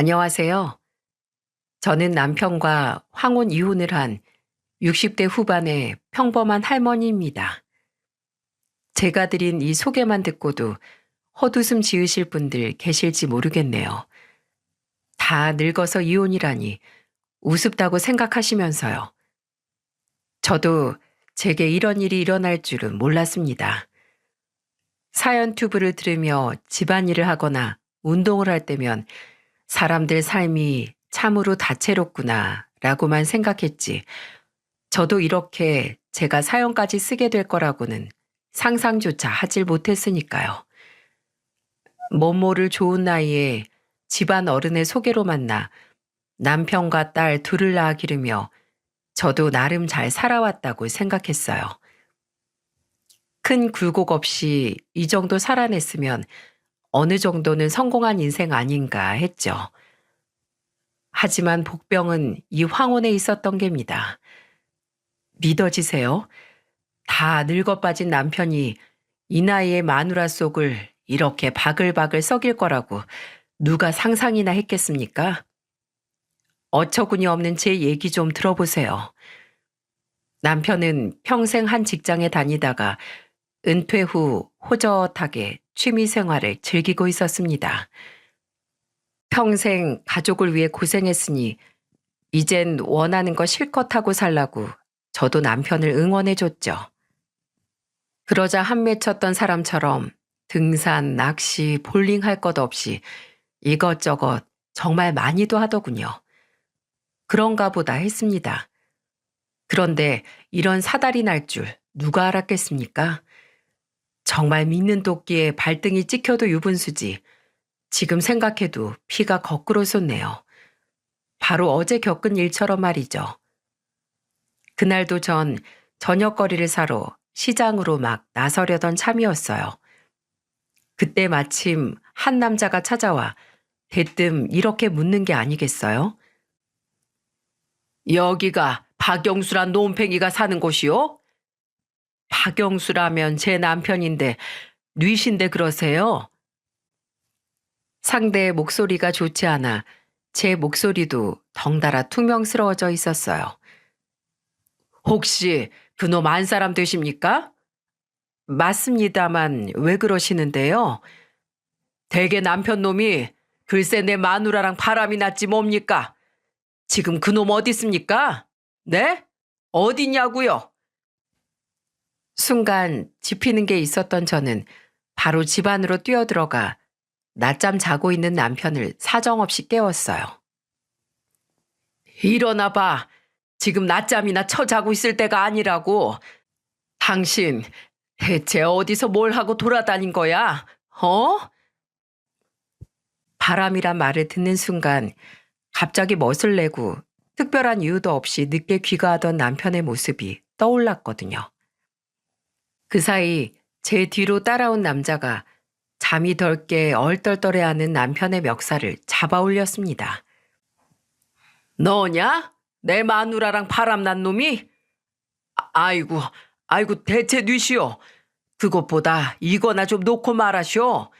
안녕하세요. 저는 남편과 황혼 이혼을 한 60대 후반의 평범한 할머니입니다. 제가 드린 이 소개만 듣고도 헛웃음 지으실 분들 계실지 모르겠네요. 다 늙어서 이혼이라니 우습다고 생각하시면서요. 저도 제게 이런 일이 일어날 줄은 몰랐습니다. 사연 튜브를 들으며 집안일을 하거나 운동을 할 때면 사람들 삶이 참으로 다채롭구나 라고만 생각했지, 저도 이렇게 제가 사연까지 쓰게 될 거라고는 상상조차 하질 못했으니까요. 모모를 좋은 나이에 집안 어른의 소개로 만나 남편과 딸 둘을 낳아 기르며 저도 나름 잘 살아왔다고 생각했어요. 큰 굴곡 없이 이 정도 살아냈으면 어느 정도는 성공한 인생 아닌가 했죠. 하지만 복병은 이 황혼에 있었던 게입니다. 믿어지세요? 다 늙어 빠진 남편이 이 나이에 마누라 속을 이렇게 바글바글 썩일 거라고 누가 상상이나 했겠습니까? 어처구니 없는 제 얘기 좀 들어보세요. 남편은 평생 한 직장에 다니다가 은퇴 후 호젓하게 취미 생활을 즐기고 있었습니다. 평생 가족을 위해 고생했으니 이젠 원하는 거 실컷 하고 살라고 저도 남편을 응원해줬죠. 그러자 한 맺혔던 사람처럼 등산, 낚시, 볼링 할 것 없이 이것저것 정말 많이도 하더군요. 그런가 보다 했습니다. 그런데 이런 사달이 날 줄 누가 알았겠습니까? 정말 믿는 도끼에 발등이 찍혀도 유분수지. 지금 생각해도 피가 거꾸로 솟네요. 바로 어제 겪은 일처럼 말이죠. 그날도 전 저녁거리를 사러 시장으로 막 나서려던 참이었어요. 그때 마침 한 남자가 찾아와 대뜸 이렇게 묻는 게 아니겠어요? 여기가 박영수란 논팽이가 사는 곳이요? 박영수라면 제 남편인데 뉘신데 그러세요? 상대의 목소리가 좋지 않아 제 목소리도 덩달아 퉁명스러워져 있었어요. 혹시 그놈 안 사람 되십니까? 맞습니다만 왜 그러시는데요? 대개 남편 놈이 글쎄 내 마누라랑 바람이 났지 뭡니까? 지금 그놈 어디 있습니까? 네? 어디냐고요? 순간 짚히는 게 있었던 저는 바로 집 안으로 뛰어들어가 낮잠 자고 있는 남편을 사정없이 깨웠어요. 일어나 봐. 지금 낮잠이나 쳐 자고 있을 때가 아니라고. 당신 대체 어디서 뭘 하고 돌아다닌 거야? 어? 바람이란 말을 듣는 순간 갑자기 멋을 내고 특별한 이유도 없이 늦게 귀가하던 남편의 모습이 떠올랐거든요. 그 사이 제 뒤로 따라온 남자가 잠이 덜 깨 얼떨떨해하는 남편의 멱살을 잡아 올렸습니다. 너냐? 내 마누라랑 바람난 놈이? 아이고, 아이고 대체 뉘시오. 그것보다 이거나 좀 놓고 말하시오.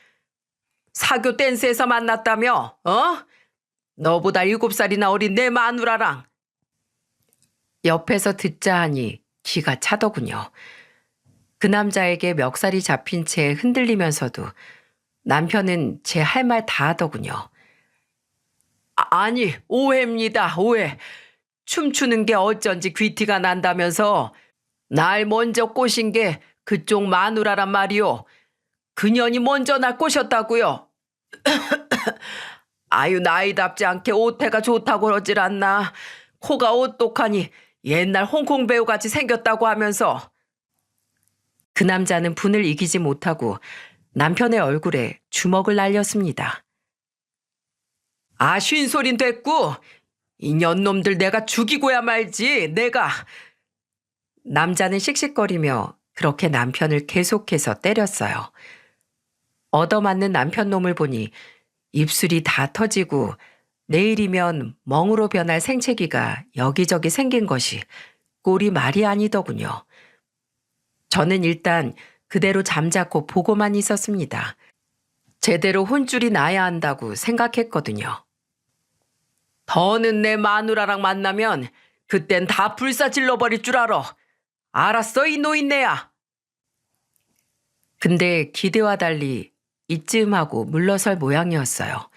사교 댄스에서 만났다며, 어? 너보다 7살이나 어린 내 마누라랑. 옆에서 듣자 하니 기가 차더군요. 그 남자에게 멱살이 잡힌 채 흔들리면서도 남편은 제 할 말 다 하더군요. 아니, 오해입니다, 오해. 춤추는 게 어쩐지 귀티가 난다면서 날 먼저 꼬신 게 그쪽 마누라란 말이오. 그년이 먼저 날 꼬셨다고요. 아유, 나이답지 않게 옷태가 좋다고 그러질 않나. 코가 오똑하니 옛날 홍콩 배우같이 생겼다고 하면서. 그 남자는 분을 이기지 못하고 남편의 얼굴에 주먹을 날렸습니다. 아, 쉰소린 됐고 이 년놈들 내가 죽이고야 말지, 내가. 남자는 씩씩거리며 그렇게 남편을 계속해서 때렸어요. 얻어맞는 남편 놈을 보니 입술이 다 터지고 내일이면 멍으로 변할 생채기가 여기저기 생긴 것이 꼴이 말이 아니더군요. 저는 일단 그대로 잠자코 보고만 있었습니다. 제대로 혼줄이 나야 한다고 생각했거든요. 더는 내 마누라랑 만나면 그땐 다 불사질러버릴 줄 알아. 알았어, 이 노인네야. 근데 기대와 달리 이쯤하고 물러설 모양이었어요.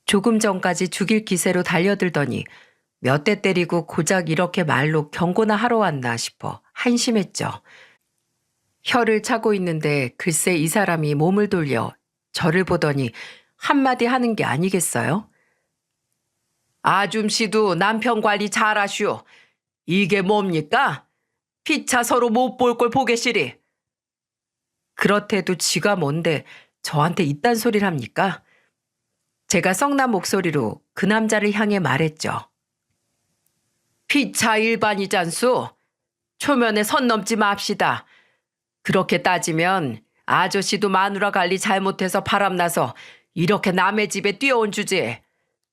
조금 전까지 죽일 기세로 달려들더니 몇 대 때리고 고작 이렇게 말로 경고나 하러 왔나 싶어 한심했죠. 혀를 차고 있는데 글쎄 이 사람이 몸을 돌려 저를 보더니 한마디 하는 게 아니겠어요? 아줌씨도 남편 관리 잘하슈. 이게 뭡니까? 피차 서로 못 볼 걸 보게시리. 그렇대도 지가 뭔데 저한테 이딴 소리를 합니까? 제가 썩난 목소리로 그 남자를 향해 말했죠. 피차 일반이잖소. 초면에 선 넘지 맙시다. 그렇게 따지면 아저씨도 마누라 관리 잘못해서 바람나서 이렇게 남의 집에 뛰어온 주제에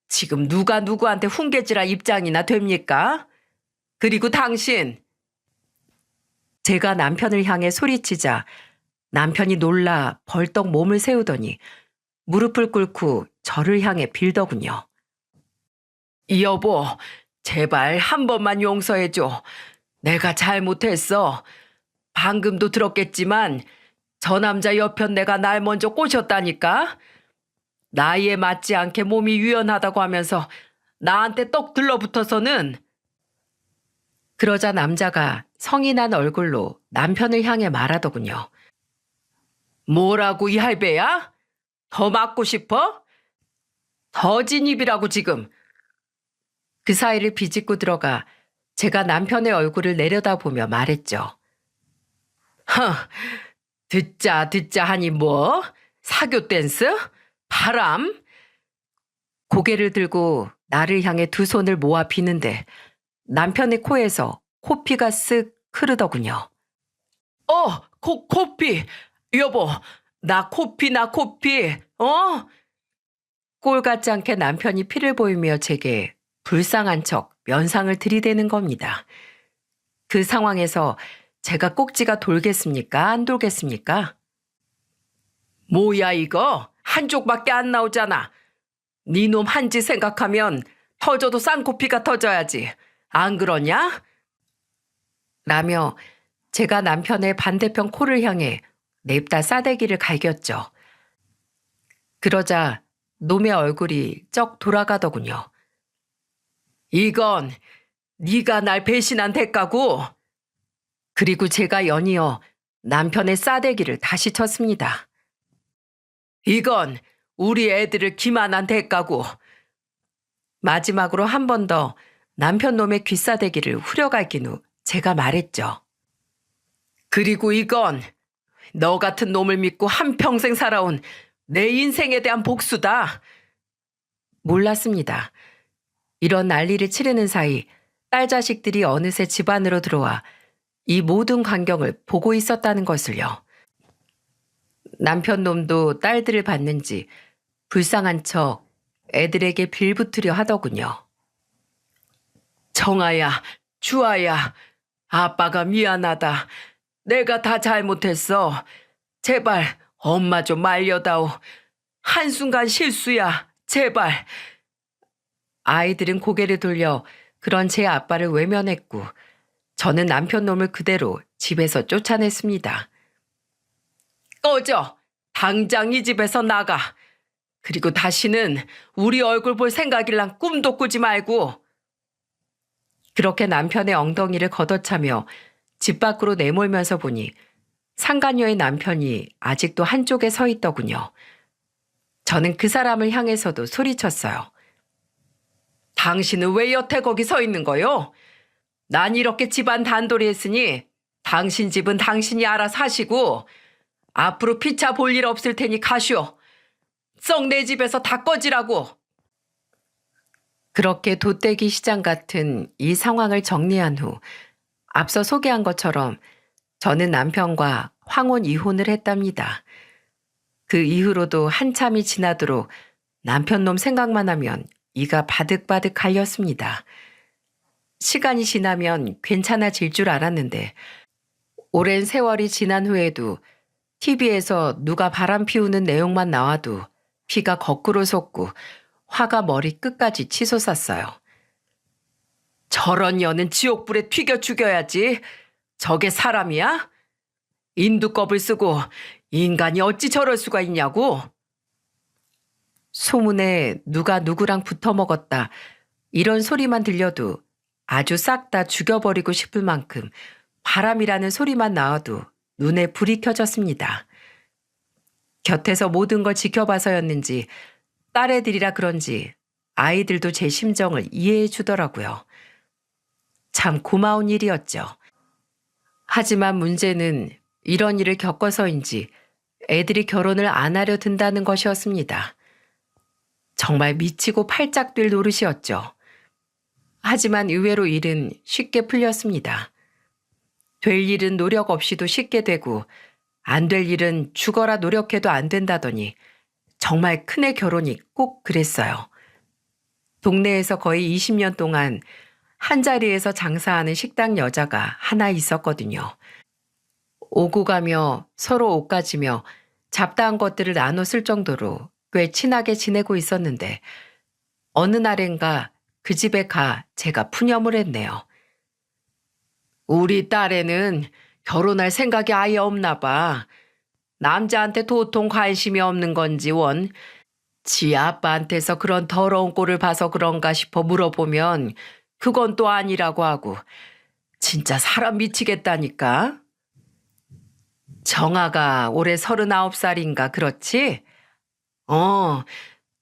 지금 누가 누구한테 훈계질할 입장이나 됩니까? 그리고 당신. 제가 남편을 향해 소리치자 남편이 놀라 벌떡 몸을 세우더니 무릎을 꿇고 저를 향해 빌더군요. 여보, 제발 한 번만 용서해줘. 내가 잘못했어. 방금도 들었겠지만 저 남자 옆편 내가 날 먼저 꼬셨다니까? 나이에 맞지 않게 몸이 유연하다고 하면서 나한테 떡 들러붙어서는. 그러자 남자가 성이 난 얼굴로 남편을 향해 말하더군요. 뭐라고 이 할배야? 더 맞고 싶어? 더 진입이라고 지금. 그 사이를 비집고 들어가 제가 남편의 얼굴을 내려다보며 말했죠. 허, 듣자 하니 뭐? 사교 댄스? 바람? 고개를 들고 나를 향해 두 손을 모아 비는데 남편의 코에서 코피가 쓱 흐르더군요. 코피. 여보, 나 코피. 꼴 같지 않게 남편이 피를 보이며 제게 불쌍한 척 면상을 들이대는 겁니다. 그 상황에서 제가 꼭지가 돌겠습니까? 안 돌겠습니까? 뭐야 이거? 한쪽밖에 안 나오잖아. 네 놈 한지 생각하면 터져도 쌍코피가 터져야지. 안 그러냐? 라며 제가 남편의 반대편 코를 향해 냅다 싸대기를 갈겼죠. 그러자 놈의 얼굴이 쩍 돌아가더군요. 이건 네가 날 배신한 대가고. 그리고 제가 연이어 남편의 싸대기를 다시 쳤습니다. 이건 우리 애들을 기만한 대가고. 마지막으로 한 번 더 남편 놈의 귀싸대기를 후려갈긴 후 제가 말했죠. 그리고 이건 너 같은 놈을 믿고 한평생 살아온 내 인생에 대한 복수다. 몰랐습니다. 이런 난리를 치르는 사이 딸 자식들이 어느새 집 안으로 들어와 이 모든 광경을 보고 있었다는 것을요. 남편 놈도 딸들을 봤는지 불쌍한 척 애들에게 빌붙으려 하더군요. 정아야, 주아야, 아빠가 미안하다. 내가 다 잘못했어. 제발 엄마 좀 말려다오. 한순간 실수야. 제발. 아이들은 고개를 돌려 그런 제 아빠를 외면했고 저는 남편 놈을 그대로 집에서 쫓아냈습니다. 꺼져. 당장 이 집에서 나가. 그리고 다시는 우리 얼굴 볼 생각일랑 꿈도 꾸지 말고. 그렇게 남편의 엉덩이를 걷어차며 집 밖으로 내몰면서 보니 상간녀의 남편이 아직도 한쪽에 서 있더군요. 저는 그 사람을 향해서도 소리쳤어요. 당신은 왜 여태 거기 서 있는 거요? 난 이렇게 집안 단돌이 했으니 당신 집은 당신이 알아서 하시고 앞으로 피차 볼 일 없을 테니 가시오. 썩 내 집에서 다 꺼지라고. 그렇게 돛대기 시장 같은 이 상황을 정리한 후 앞서 소개한 것처럼 저는 남편과 황혼 이혼을 했답니다. 그 이후로도 한참이 지나도록 남편 놈 생각만 하면 이가 바득바득 갈렸습니다. 시간이 지나면 괜찮아질 줄 알았는데 오랜 세월이 지난 후에도 TV에서 누가 바람 피우는 내용만 나와도 피가 거꾸로 솟고 화가 머리 끝까지 치솟았어요. 저런 년은 지옥불에 튀겨 죽여야지. 저게 사람이야? 인두껍을 쓰고 인간이 어찌 저럴 수가 있냐고. 소문에 누가 누구랑 붙어 먹었다 이런 소리만 들려도 아주 싹 다 죽여버리고 싶을 만큼 바람이라는 소리만 나와도 눈에 불이 켜졌습니다. 곁에서 모든 걸 지켜봐서였는지 딸애들이라 그런지 아이들도 제 심정을 이해해 주더라고요. 참 고마운 일이었죠. 하지만 문제는 이런 일을 겪어서인지 애들이 결혼을 안 하려 든다는 것이었습니다. 정말 미치고 팔짝 뛸 노릇이었죠. 하지만 의외로 일은 쉽게 풀렸습니다. 될 일은 노력 없이도 쉽게 되고 안 될 일은 죽어라 노력해도 안 된다더니 정말 큰애 결혼이 꼭 그랬어요. 동네에서 거의 20년 동안 한자리에서 장사하는 식당 여자가 하나 있었거든요. 오고 가며 서로 옷가지며 잡다한 것들을 나눠 쓸 정도로 꽤 친하게 지내고 있었는데 어느 날엔가 그 집에 가 제가 푸념을 했네요. 우리 딸애는 결혼할 생각이 아예 없나 봐. 남자한테 도통 관심이 없는 건지 원. 지 아빠한테서 그런 더러운 꼴을 봐서 그런가 싶어 물어보면 그건 또 아니라고 하고 진짜 사람 미치겠다니까. 정아가 올해 39살인가 그렇지?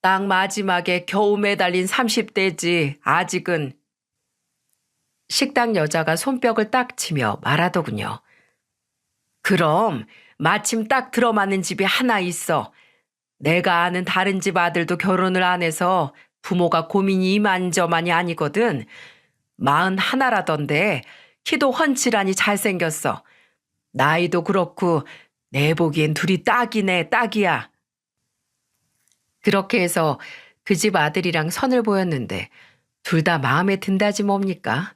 딱 마지막에 겨우 매달린 30대지 아직은. 식당 여자가 손뼉을 딱 치며 말하더군요. 그럼 마침 딱 들어맞는 집이 하나 있어. 내가 아는 다른 집 아들도 결혼을 안 해서 부모가 고민이 이만저만이 아니거든. 41라던데 키도 훤칠하니 잘생겼어. 나이도 그렇고 내 보기엔 둘이 딱이네 딱이야. 그렇게 해서 그 집 아들이랑 선을 보였는데 둘 다 마음에 든다지 뭡니까?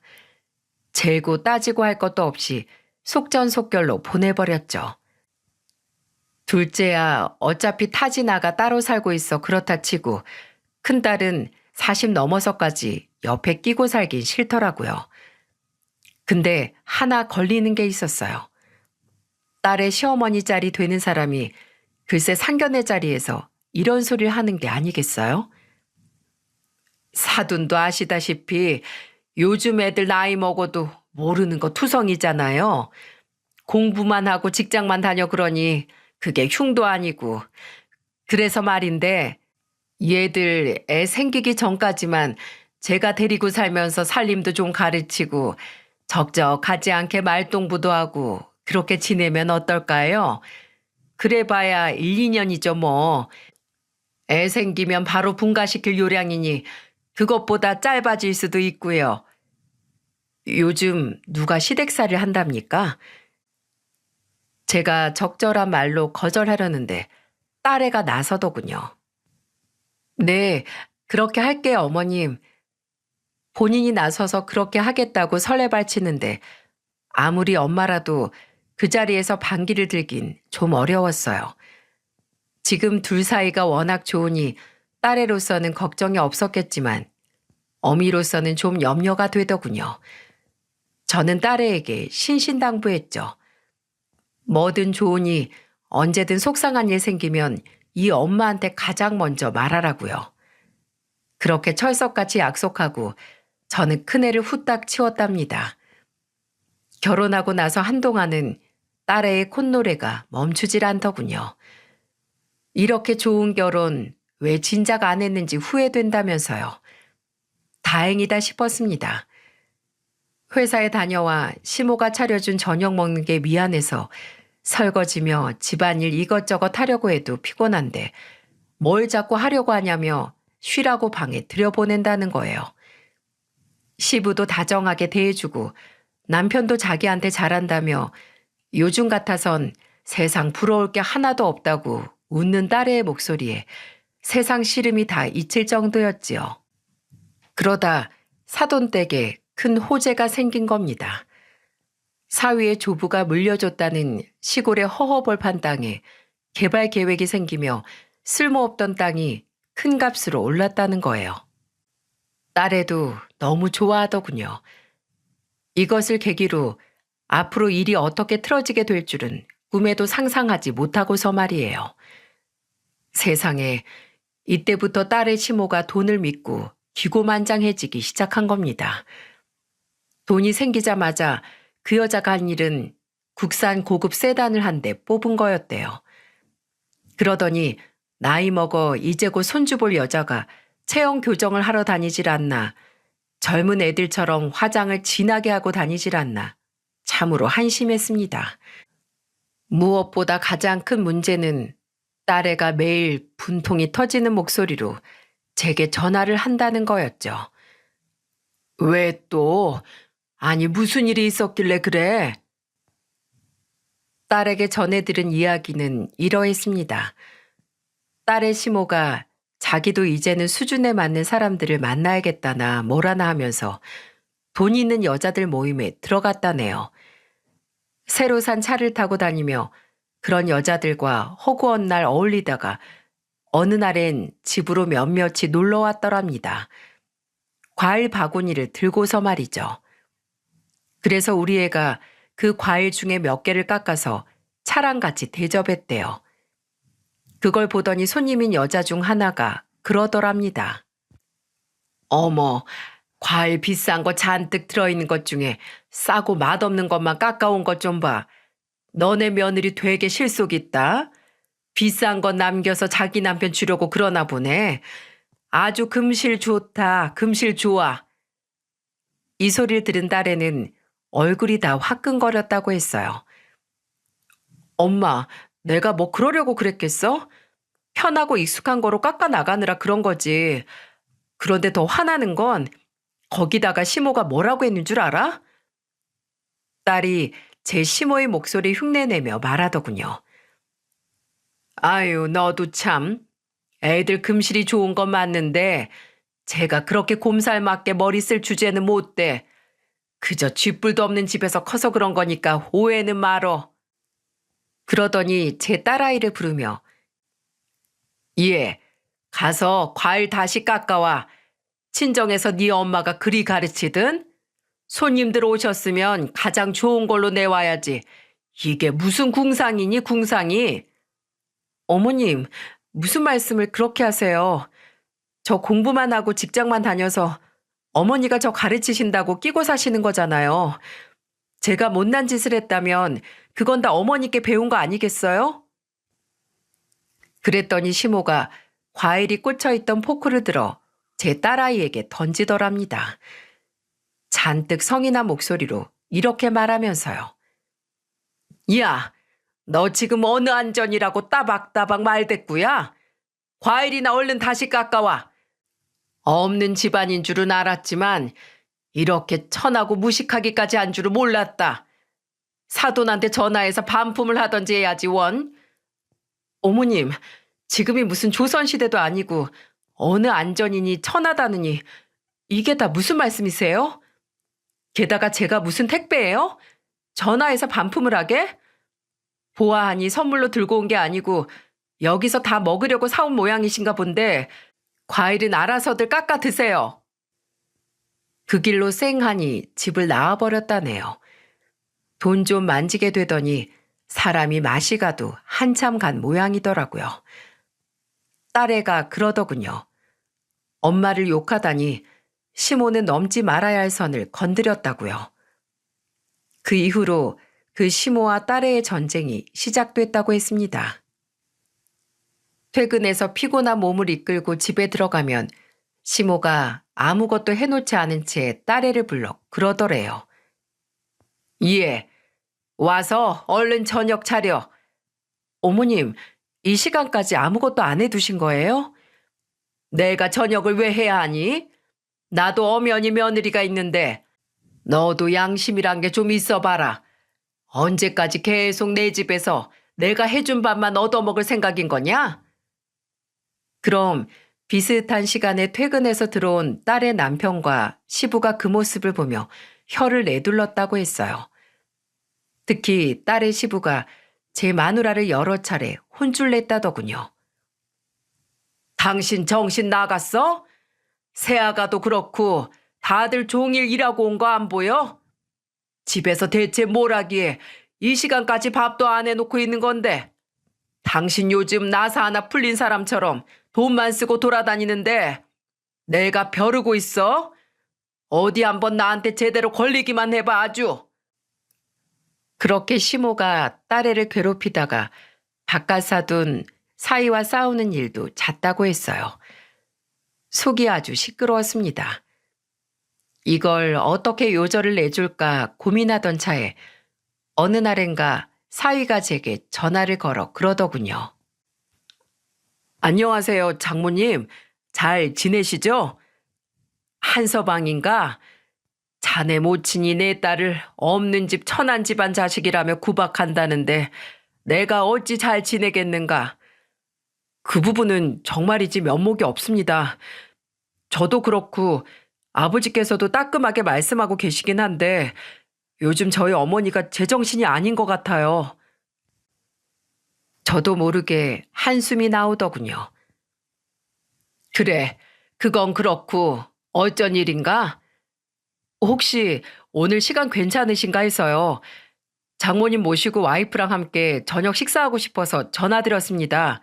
재고 따지고 할 것도 없이 속전속결로 보내버렸죠. 둘째야 어차피 타지 나가 따로 살고 있어 그렇다 치고 큰딸은 40 넘어서까지 옆에 끼고 살긴 싫더라고요. 근데 하나 걸리는 게 있었어요. 딸의 시어머니 짤이 되는 사람이 글쎄 상견례 자리에서 이런 소리를 하는 게 아니겠어요? 사돈도 아시다시피 요즘 애들 나이 먹어도 모르는 거 투성이잖아요. 공부만 하고 직장만 다녀 그러니 그게 흉도 아니고. 그래서 말인데 얘들 애 생기기 전까지만 제가 데리고 살면서 살림도 좀 가르치고 적적하지 않게 말동무도 하고 그렇게 지내면 어떨까요? 그래봐야 1, 2년이죠 뭐. 애 생기면 바로 분가시킬 요량이니 그것보다 짧아질 수도 있고요. 요즘 누가 시댁살이를 한답니까? 제가 적절한 말로 거절하려는데 딸애가 나서더군요. 네, 그렇게 할게요 어머님. 본인이 나서서 그렇게 하겠다고 설레발치는데 아무리 엄마라도 그 자리에서 반기를 들긴 좀 어려웠어요. 지금 둘 사이가 워낙 좋으니 딸애로서는 걱정이 없었겠지만 어미로서는 좀 염려가 되더군요. 저는 딸애에게 신신당부했죠. 뭐든 좋으니 언제든 속상한 일 생기면 이 엄마한테 가장 먼저 말하라고요. 그렇게 철석같이 약속하고 저는 큰애를 후딱 치웠답니다. 결혼하고 나서 한동안은 딸애의 콧노래가 멈추질 않더군요. 이렇게 좋은 결혼 왜 진작 안 했는지 후회된다면서요. 다행이다 싶었습니다. 회사에 다녀와 시모가 차려준 저녁 먹는 게 미안해서 설거지며 집안일 이것저것 하려고 해도 피곤한데 뭘 자꾸 하려고 하냐며 쉬라고 방에 들여보낸다는 거예요. 시부도 다정하게 대해주고 남편도 자기한테 잘한다며 요즘 같아선 세상 부러울 게 하나도 없다고 웃는 딸의 목소리에 세상 시름이 다 잊힐 정도였지요. 그러다 사돈댁에 큰 호재가 생긴 겁니다. 사위의 조부가 물려줬다는 시골의 허허벌판 땅에 개발 계획이 생기며 쓸모없던 땅이 큰 값으로 올랐다는 거예요. 딸애도 너무 좋아하더군요. 이것을 계기로 앞으로 일이 어떻게 틀어지게 될 줄은 꿈에도 상상하지 못하고서 말이에요. 세상에 이때부터 딸의 시모가 돈을 믿고 기고만장해지기 시작한 겁니다. 돈이 생기자마자 그 여자가 한 일은 국산 고급 세단을 한 대 뽑은 거였대요. 그러더니 나이 먹어 이제 곧 손주 볼 여자가 체형 교정을 하러 다니질 않나, 젊은 애들처럼 화장을 진하게 하고 다니질 않나, 참으로 한심했습니다. 무엇보다 가장 큰 문제는 딸애가 매일 분통이 터지는 목소리로 제게 전화를 한다는 거였죠. 왜 또? 아니 무슨 일이 있었길래 그래? 딸에게 전해들은 이야기는 이러했습니다. 딸의 시모가 자기도 이제는 수준에 맞는 사람들을 만나야겠다나 뭐라나 하면서 돈 있는 여자들 모임에 들어갔다네요. 새로 산 차를 타고 다니며 그런 여자들과 허구한 날 어울리다가 어느 날엔 집으로 몇몇이 놀러 왔더랍니다. 과일 바구니를 들고서 말이죠. 그래서 우리 애가 그 과일 중에 몇 개를 깎아서 차랑 같이 대접했대요. 그걸 보더니 손님인 여자 중 하나가 그러더랍니다. 어머, 과일 비싼 거 잔뜩 들어있는 것 중에 싸고 맛없는 것만 깎아온 것 좀 봐. 너네 며느리 되게 실속 있다. 비싼 거 남겨서 자기 남편 주려고 그러나 보네. 아주 금실 좋다, 금실 좋아. 이 소리를 들은 딸애는 얼굴이 다 화끈거렸다고 했어요. 엄마, 내가 뭐 그러려고 그랬겠어? 편하고 익숙한 거로 깎아 나가느라 그런 거지. 그런데 더 화나는 건 거기다가 시모가 뭐라고 했는 줄 알아? 딸이 제 시모의 목소리 흉내내며 말하더군요. 아유, 너도 참. 애들 금실이 좋은 건 맞는데 제가 그렇게 곰살맞게 머리 쓸 주제는 못 돼. 그저 쥐뿔도 없는 집에서 커서 그런 거니까 오해는 말어. 그러더니 제 딸아이를 부르며 예, 가서 과일 다시 깎아와. 친정에서 네 엄마가 그리 가르치든 손님들 오셨으면 가장 좋은 걸로 내와야지. 이게 무슨 궁상이니 궁상이. 어머님, 무슨 말씀을 그렇게 하세요. 저 공부만 하고 직장만 다녀서 어머니가 저 가르치신다고 끼고 사시는 거잖아요. 제가 못난 짓을 했다면 그건 다 어머니께 배운 거 아니겠어요? 그랬더니 시모가 과일이 꽂혀있던 포크를 들어 제 딸아이에게 던지더랍니다. 잔뜩 성이 난 목소리로 이렇게 말하면서요. 야, 너 지금 어느 안전이라고 따박따박 말대꾸야? 과일이나 얼른 다시 깎아와. 없는 집안인 줄은 알았지만 이렇게 천하고 무식하기까지 한 줄은 몰랐다. 사돈한테 전화해서 반품을 하던지 해야지 원. 어머님, 지금이 무슨 조선시대도 아니고 어느 안전이니 천하다느니 이게 다 무슨 말씀이세요? 게다가 제가 무슨 택배예요? 전화해서 반품을 하게? 보아하니 선물로 들고 온 게 아니고 여기서 다 먹으려고 사온 모양이신가 본데 과일은 알아서들 깎아 드세요. 그 길로 쌩하니 집을 나와버렸다네요. 돈 좀 만지게 되더니 사람이 맛이 가도 한참 간 모양이더라고요. 딸애가 그러더군요. 엄마를 욕하다니 시모는 넘지 말아야 할 선을 건드렸다고요. 그 이후로 그 시모와 딸애의 전쟁이 시작됐다고 했습니다. 퇴근해서 피곤한 몸을 이끌고 집에 들어가면 시모가 아무것도 해놓지 않은 채 딸애를 불러 그러더래요. 예, 와서 얼른 저녁 차려. 어머님, 이 시간까지 아무것도 안 해두신 거예요? 내가 저녁을 왜 해야 하니? 나도 엄연히 며느리가 있는데 너도 양심이란 게 좀 있어봐라. 언제까지 계속 내 집에서 내가 해준 밥만 얻어먹을 생각인 거냐? 그럼 비슷한 시간에 퇴근해서 들어온 딸의 남편과 시부가 그 모습을 보며 혀를 내둘렀다고 했어요. 특히 딸의 시부가 제 마누라를 여러 차례 혼쭐 냈다더군요. 당신 정신 나갔어? 새아가도 그렇고 다들 종일 일하고 온 거 안 보여? 집에서 대체 뭘 하기에 이 시간까지 밥도 안 해놓고 있는 건데. 당신 요즘 나사 하나 풀린 사람처럼 돈만 쓰고 돌아다니는데 내가 벼르고 있어? 어디 한번 나한테 제대로 걸리기만 해봐 아주. 그렇게 시모가 딸애를 괴롭히다가 바깥 사돈 사위와 싸우는 일도 잦다고 했어요. 속이 아주 시끄러웠습니다. 이걸 어떻게 요절을 내줄까 고민하던 차에 어느 날엔가 사위가 제게 전화를 걸어 그러더군요. 안녕하세요, 장모님. 잘 지내시죠? 한서방인가? 자네 모친이 내 딸을 없는 집 천한 집안 자식이라며 구박한다는데 내가 어찌 잘 지내겠는가? 그 부분은 정말이지 면목이 없습니다. 저도 그렇고 아버지께서도 따끔하게 말씀하고 계시긴 한데 요즘 저희 어머니가 제정신이 아닌 것 같아요. 저도 모르게 한숨이 나오더군요. 그래, 그건 그렇고 어쩐 일인가? 혹시 오늘 시간 괜찮으신가 해서요. 장모님 모시고 와이프랑 함께 저녁 식사하고 싶어서 전화드렸습니다.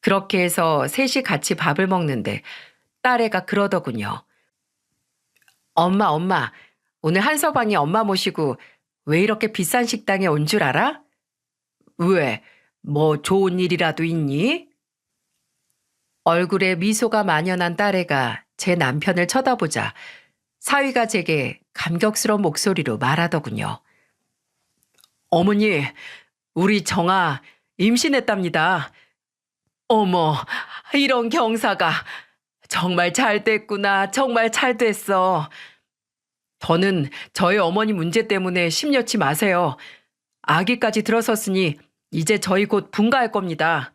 그렇게 해서 셋이 같이 밥을 먹는데 딸애가 그러더군요. 엄마, 오늘 한서방이 엄마 모시고 왜 이렇게 비싼 식당에 온 줄 알아? 왜? 뭐 좋은 일이라도 있니? 얼굴에 미소가 만연한 딸애가 제 남편을 쳐다보자 사위가 제게 감격스러운 목소리로 말하더군요. 어머니, 우리 정아 임신했답니다. 어머, 이런 경사가 정말 잘 됐구나. 정말 잘 됐어. 더는 저희 어머니 문제 때문에 심려치 마세요. 아기까지 들어섰으니 이제 저희 곧 분가할 겁니다.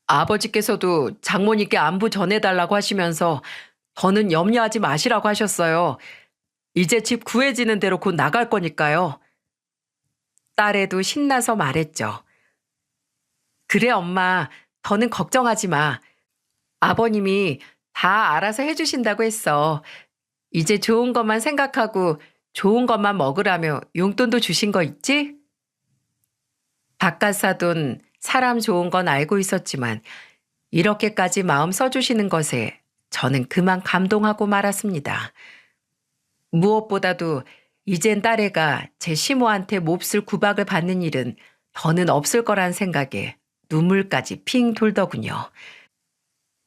아버지께서도 장모님께 안부 전해달라고 하시면서 더는 염려하지 마시라고 하셨어요. 이제 집 구해지는 대로 곧 나갈 거니까요. 딸애도 신나서 말했죠. 그래 엄마, 더는 걱정하지 마. 아버님이 다 알아서 해주신다고 했어. 이제 좋은 것만 생각하고 좋은 것만 먹으라며 용돈도 주신 거 있지? 바깥 사돈 사람 좋은 건 알고 있었지만 이렇게까지 마음 써주시는 것에 저는 그만 감동하고 말았습니다. 무엇보다도 이젠 딸애가 제 시모한테 몹쓸 구박을 받는 일은 더는 없을 거란 생각에 눈물까지 핑 돌더군요.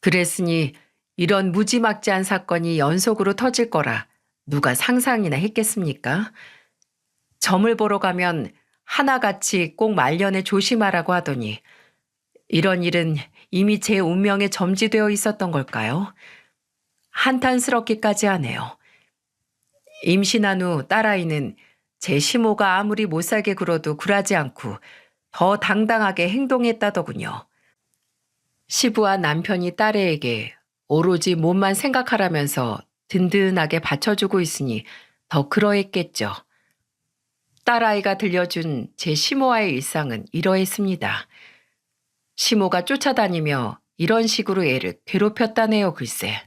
그랬으니 이런 무지막지한 사건이 연속으로 터질 거라 누가 상상이나 했겠습니까? 점을 보러 가면 하나같이 꼭 말년에 조심하라고 하더니 이런 일은 이미 제 운명에 점지되어 있었던 걸까요? 한탄스럽기까지 하네요. 임신한 후 딸아이는 제 시모가 아무리 못살게 굴어도 굴하지 않고 더 당당하게 행동했다더군요. 시부한 남편이 딸애에게 오로지 몸만 생각하라면서 든든하게 받쳐주고 있으니 더 그러했겠죠. 딸아이가 들려준 제 시모와의 일상은 이러했습니다. 시모가 쫓아다니며 이런 식으로 애를 괴롭혔다네요, 글쎄.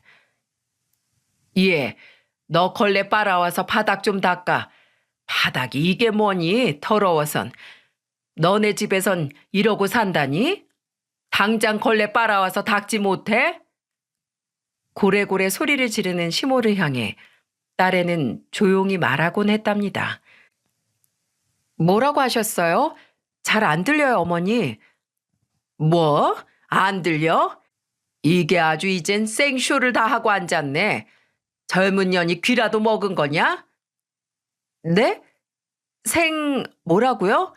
예, 너 걸레 빨아와서 바닥 좀 닦아. 바닥이 이게 뭐니? 더러워선. 너네 집에선 이러고 산다니? 당장 걸레 빨아와서 닦지 못해? 고래고래 소리를 지르는 시모를 향해 딸애는 조용히 말하곤 했답니다. 뭐라고 하셨어요? 잘 안 들려요, 어머니. 뭐? 안 들려? 이게 아주 이젠 생쇼를 다 하고 앉았네. 젊은 년이 귀라도 먹은 거냐? 네? 뭐라고요?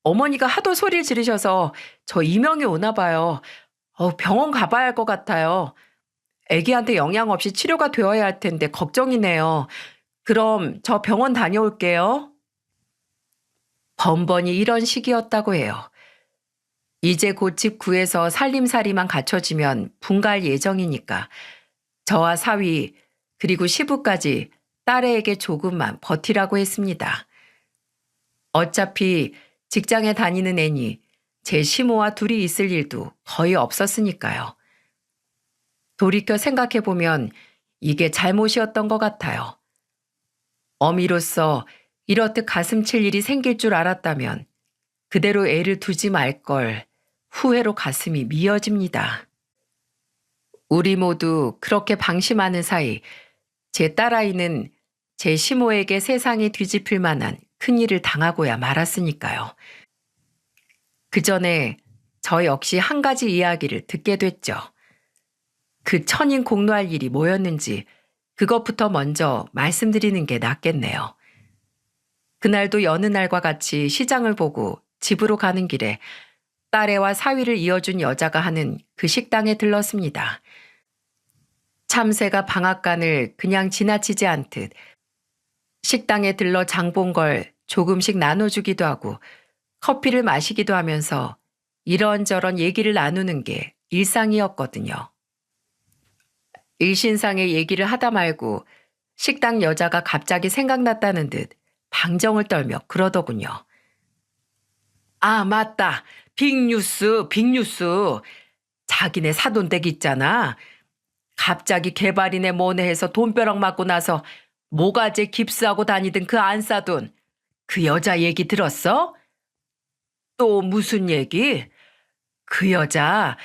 어머니가 하도 소리를 지르셔서 저 이명이 오나 봐요. 병원 가봐야 할 것 같아요. 아기한테 영양 없이 치료가 되어야 할 텐데 걱정이네요. 그럼 저 병원 다녀올게요. 번번이 이런 식이었다고 해요. 이제 곧 집 구해서 살림살이만 갖춰지면 분가할 예정이니까 저와 사위 그리고 시부까지 딸애에게 조금만 버티라고 했습니다. 어차피 직장에 다니는 애니 제 시모와 둘이 있을 일도 거의 없었으니까요. 돌이켜 생각해보면 이게 잘못이었던 것 같아요. 어미로서 이렇듯 가슴 칠 일이 생길 줄 알았다면 그대로 애를 두지 말 걸 후회로 가슴이 미어집니다. 우리 모두 그렇게 방심하는 사이 제 딸아이는 제 시모에게 세상이 뒤집힐 만한 큰일을 당하고야 말았으니까요. 그 전에 저 역시 한 가지 이야기를 듣게 됐죠. 그 천인 공노할 일이 뭐였는지 그것부터 먼저 말씀드리는 게 낫겠네요. 그날도 여느 날과 같이 시장을 보고 집으로 가는 길에 딸애와 사위를 이어준 여자가 하는 그 식당에 들렀습니다. 참새가 방앗간을 그냥 지나치지 않듯 식당에 들러 장 본 걸 조금씩 나눠주기도 하고 커피를 마시기도 하면서 이런저런 얘기를 나누는 게 일상이었거든요. 일신상의 얘기를 하다 말고 식당 여자가 갑자기 생각났다는 듯 방정을 떨며 그러더군요. 아, 맞다. 빅뉴스, 빅뉴스. 자기네 사돈댁 있잖아. 갑자기 개발이네 뭐네 해서 돈벼락 맞고 나서 모가지에 깁스하고 다니던 그 안사돈. 그 여자 얘기 들었어? 또 무슨 얘기? 그 여자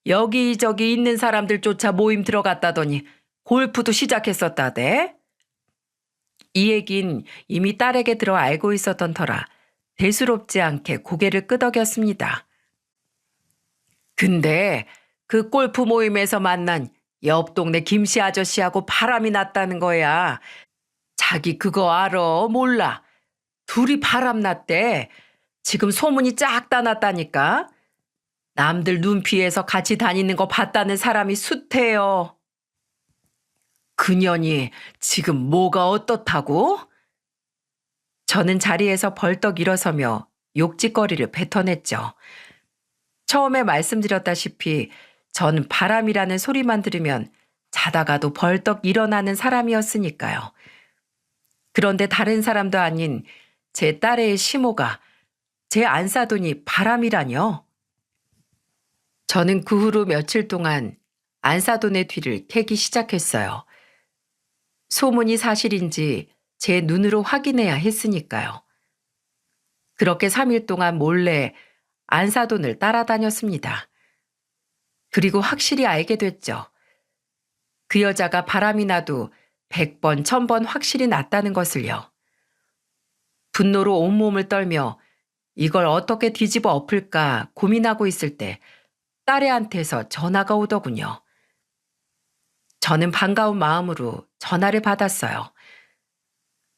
여기저기 있는 사람들조차 모임 들어갔다더니 골프도 시작했었다대. 이 얘긴 이미 딸에게 들어 알고 있었던 터라 대수롭지 않게 고개를 끄덕였습니다. 근데 그 골프 모임에서 만난 옆 동네 김씨 아저씨하고 바람이 났다는 거야. 자기 그거 알아? 몰라. 둘이 바람 났대. 지금 소문이 쫙 다 났다니까. 남들 눈 피해서 같이 다니는 거 봤다는 사람이 숱해요. 그년이 지금 뭐가 어떻다고? 저는 자리에서 벌떡 일어서며 욕짓거리를 뱉어냈죠. 처음에 말씀드렸다시피 전 바람이라는 소리만 들으면 자다가도 벌떡 일어나는 사람이었으니까요. 그런데 다른 사람도 아닌 제 딸의 시모가 제 안사돈이 바람이라뇨. 저는 그 후로 며칠 동안 안사돈의 뒤를 캐기 시작했어요. 소문이 사실인지 제 눈으로 확인해야 했으니까요. 그렇게 3일 동안 몰래 안사돈을 따라다녔습니다. 그리고 확실히 알게 됐죠. 그 여자가 바람이 나도 100번, 1000번 확실히 났다는 것을요. 분노로 온몸을 떨며 이걸 어떻게 뒤집어 엎을까 고민하고 있을 때 딸애한테서 전화가 오더군요. 저는 반가운 마음으로 전화를 받았어요.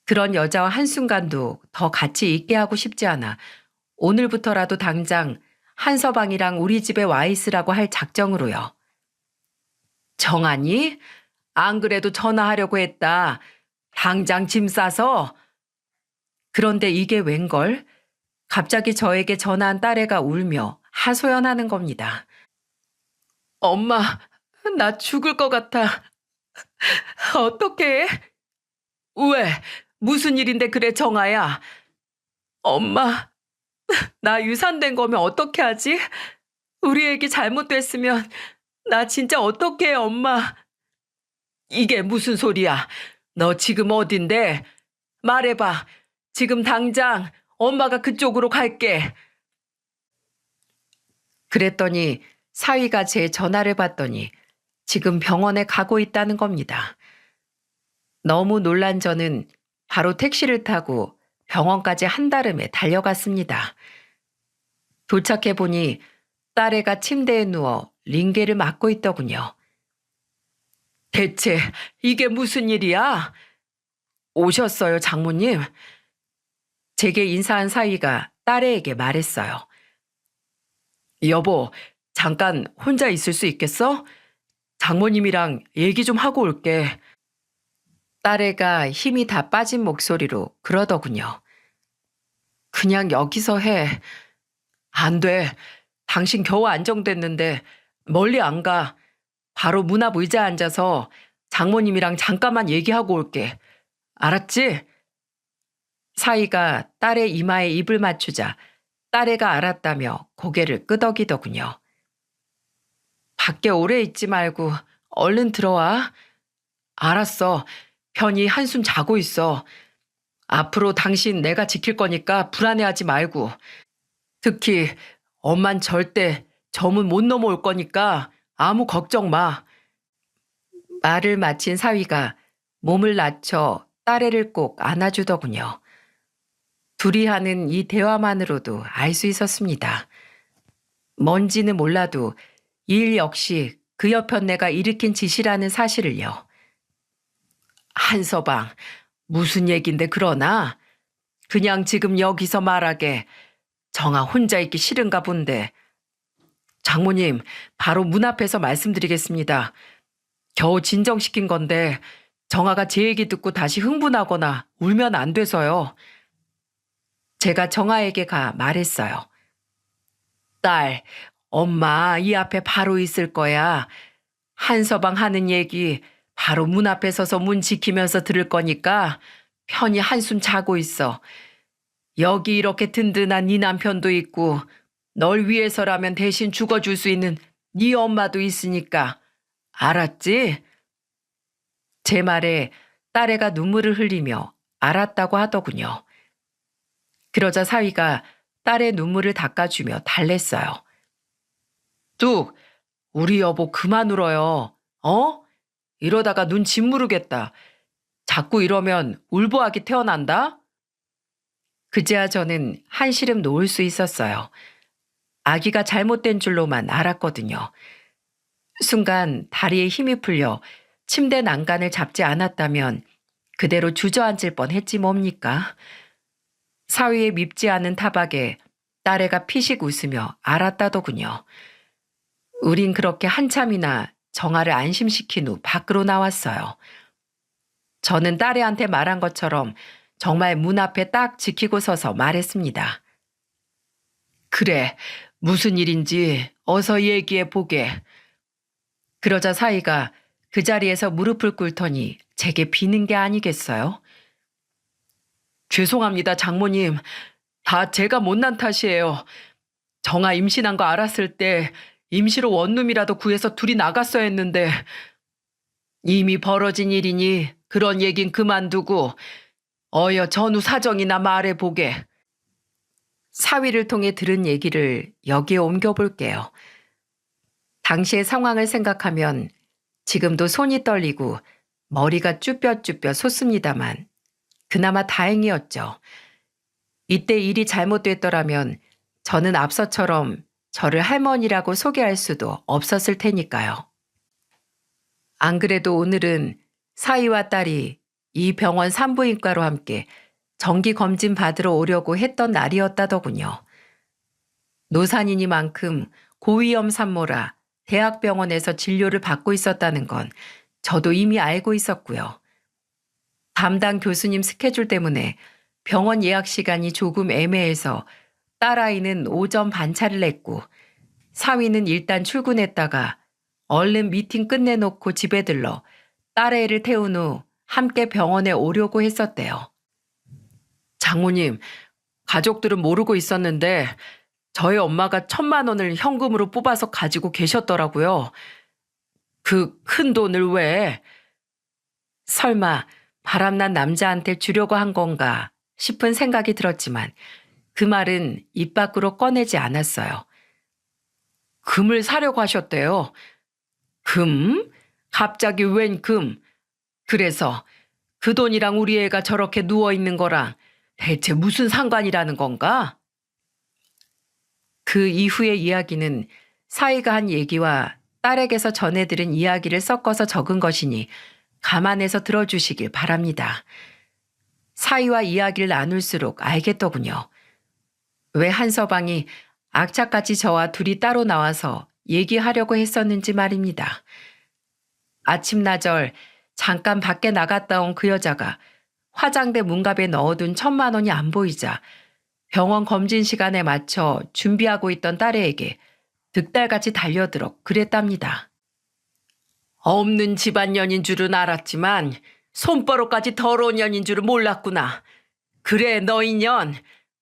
그런 여자와 한순간도 더 같이 있게 하고 싶지 않아 오늘부터라도 당장 한서방이랑 우리 집에 와 있으라고 할 작정으로요. 정하니? 안 그래도 전화하려고 했다. 당장 짐 싸서. 그런데 이게 웬걸? 갑자기 저에게 전화한 딸애가 울며 하소연하는 겁니다. 엄마, 나 죽을 것 같아. 어떡해? 왜? 무슨 일인데 그래, 정아야? 엄마, 나 유산된 거면 어떻게 하지? 우리 애기 잘못됐으면 나 진짜 어떡해, 엄마. 이게 무슨 소리야? 너 지금 어딘데? 말해봐. 지금 당장 엄마가 그쪽으로 갈게. 그랬더니 사위가 제 전화를 받더니 지금 병원에 가고 있다는 겁니다. 너무 놀란 저는 바로 택시를 타고 병원까지 한달음에 달려갔습니다. 도착해 보니 딸애가 침대에 누워 링게를 맞고 있더군요. 대체 이게 무슨 일이야? 오셨어요, 장모님? 제게 인사한 사위가 딸애에게 말했어요. 여보, 잠깐 혼자 있을 수 있겠어? 장모님이랑 얘기 좀 하고 올게. 딸애가 힘이 다 빠진 목소리로 그러더군요. 그냥 여기서 해. 안 돼. 당신 겨우 안정됐는데 멀리 안 가. 바로 문 앞 의자에 앉아서 장모님이랑 잠깐만 얘기하고 올게. 알았지? 사위가 딸의 이마에 입을 맞추자 딸애가 알았다며 고개를 끄덕이더군요. 밖에 오래 있지 말고 얼른 들어와. 알았어. 편히 한숨 자고 있어. 앞으로 당신 내가 지킬 거니까 불안해하지 말고. 특히 엄만 절대 저 문 못 넘어올 거니까 아무 걱정 마. 말을 마친 사위가 몸을 낮춰 딸애를 꼭 안아주더군요. 둘이 하는 이 대화만으로도 알 수 있었습니다. 뭔지는 몰라도 이 일 역시 그 여편네가 일으킨 짓이라는 사실을요. 한서방, 무슨 얘긴데 그러나? 그냥 지금 여기서 말하게. 정아 혼자 있기 싫은가 본데. 장모님, 바로 문 앞에서 말씀드리겠습니다. 겨우 진정시킨 건데 정아가 제 얘기 듣고 다시 흥분하거나 울면 안 돼서요. 제가 정아에게 가 말했어요. 딸, 엄마 이 앞에 바로 있을 거야. 한서방 하는 얘기 바로 문 앞에 서서 문 지키면서 들을 거니까 편히 한숨 자고 있어. 여기 이렇게 든든한 네 남편도 있고 널 위해서라면 대신 죽어줄 수 있는 네 엄마도 있으니까. 알았지? 제 말에 딸애가 눈물을 흘리며 알았다고 하더군요. 그러자 사위가 딸의 눈물을 닦아주며 달랬어요. 뚝, 우리 여보 그만 울어요. 어? 이러다가 눈 짓무르겠다. 자꾸 이러면 울보하게 태어난다? 그제야 저는 한시름 놓을 수 있었어요. 아기가 잘못된 줄로만 알았거든요. 순간 다리에 힘이 풀려 침대 난간을 잡지 않았다면 그대로 주저앉을 뻔했지 뭡니까? 사위의 밉지 않은 타박에 딸애가 피식 웃으며 알았다더군요. 우린 그렇게 한참이나 정아를 안심시킨 후 밖으로 나왔어요. 저는 딸애한테 말한 것처럼 정말 문 앞에 딱 지키고 서서 말했습니다. 그래, 무슨 일인지 어서 얘기해 보게. 그러자 사위가 그 자리에서 무릎을 꿇더니 제게 비는 게 아니겠어요? 죄송합니다, 장모님. 다 제가 못난 탓이에요. 정아 임신한 거 알았을 때 임시로 원룸이라도 구해서 둘이 나갔어야 했는데 이미 벌어진 일이니 그런 얘긴 그만두고 어여 전후 사정이나 말해보게. 사위를 통해 들은 얘기를 여기에 옮겨볼게요. 당시의 상황을 생각하면 지금도 손이 떨리고 머리가 쭈뼛쭈뼛 솟습니다만 그나마 다행이었죠. 이때 일이 잘못됐더라면 저는 앞서처럼 저를 할머니라고 소개할 수도 없었을 테니까요. 안 그래도 오늘은 사위와 딸이 이 병원 산부인과로 함께 정기 검진 받으러 오려고 했던 날이었다더군요. 노산이니만큼 고위험 산모라 대학병원에서 진료를 받고 있었다는 건 저도 이미 알고 있었고요. 담당 교수님 스케줄 때문에 병원 예약 시간이 조금 애매해서 딸아이는 오전 반차를 냈고 사위는 일단 출근했다가 얼른 미팅 끝내놓고 집에 들러 딸애를 태운 후 함께 병원에 오려고 했었대요. 장모님, 가족들은 모르고 있었는데 저희 엄마가 1,000만 원을 현금으로 뽑아서 가지고 계셨더라고요. 그 큰 돈을 왜? 설마 바람난 남자한테 주려고 한 건가 싶은 생각이 들었지만 그 말은 입 밖으로 꺼내지 않았어요. 금을 사려고 하셨대요. 금? 갑자기 웬 금? 그래서 그 돈이랑 우리 애가 저렇게 누워있는 거랑 대체 무슨 상관이라는 건가? 그 이후의 이야기는 사위가 한 얘기와 딸에게서 전해들은 이야기를 섞어서 적은 것이니 감안해서 들어주시길 바랍니다. 사위와 이야기를 나눌수록 알겠더군요. 왜 한서방이 악착같이 저와 둘이 따로 나와서 얘기하려고 했었는지 말입니다. 아침나절 잠깐 밖에 나갔다 온 그 여자가 화장대 문갑에 넣어둔 1,000만 원이 안 보이자 병원 검진 시간에 맞춰 준비하고 있던 딸애에게 득달같이 달려들어 그랬답니다. 없는 집안년인 줄은 알았지만 손버릇까지 더러운 년인 줄은 몰랐구나. 그래 너 인연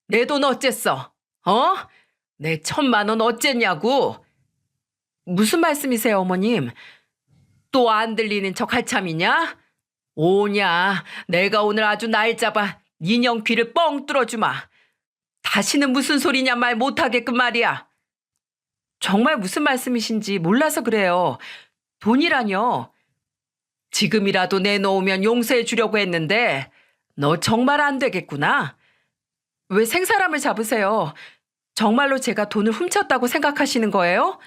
내 돈 어쨌어? 어? 내 1,000만 원 어쨌냐고? 무슨 말씀이세요 어머님? 또 안 들리는 척 할 참이냐? 오냐, 내가 오늘 아주 날 잡아 인형 귀를 뻥 뚫어주마. 다시는 무슨 소리냐 말 못하게끔 말이야. 정말 무슨 말씀이신지 몰라서 그래요. 돈이라뇨. 지금이라도 내놓으면 용서해 주려고 했는데 너 정말 안 되겠구나. 왜 생사람을 잡으세요? 정말로 제가 돈을 훔쳤다고 생각하시는 거예요?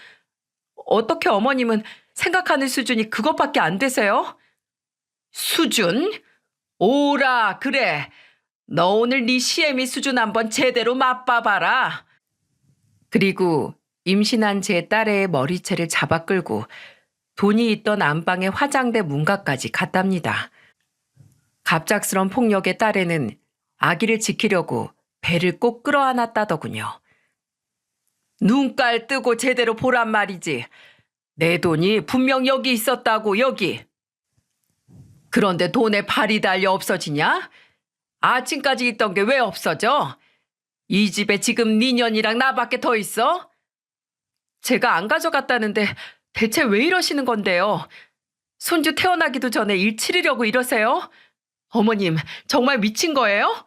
어떻게 어머님은 생각하는 수준이 그것밖에 안 되세요? 수준? 오라, 그래. 너 오늘 네 시애미 수준 한번 제대로 맛봐봐라. 그리고 임신한 제 딸의 머리채를 잡아 끌고 돈이 있던 안방의 화장대 문가까지 갔답니다. 갑작스런 폭력의 딸에는 아기를 지키려고 배를 꼭 끌어안았다더군요. 눈깔 뜨고 제대로 보란 말이지. 내 돈이 분명 여기 있었다고, 여기. 그런데 돈에 발이 달려 없어지냐? 아침까지 있던 게 왜 없어져? 이 집에 지금 네 년이랑 나밖에 더 있어? 제가 안 가져갔다는데 대체 왜 이러시는 건데요? 손주 태어나기도 전에 일 치르려고 이러세요? 어머님, 정말 미친 거예요?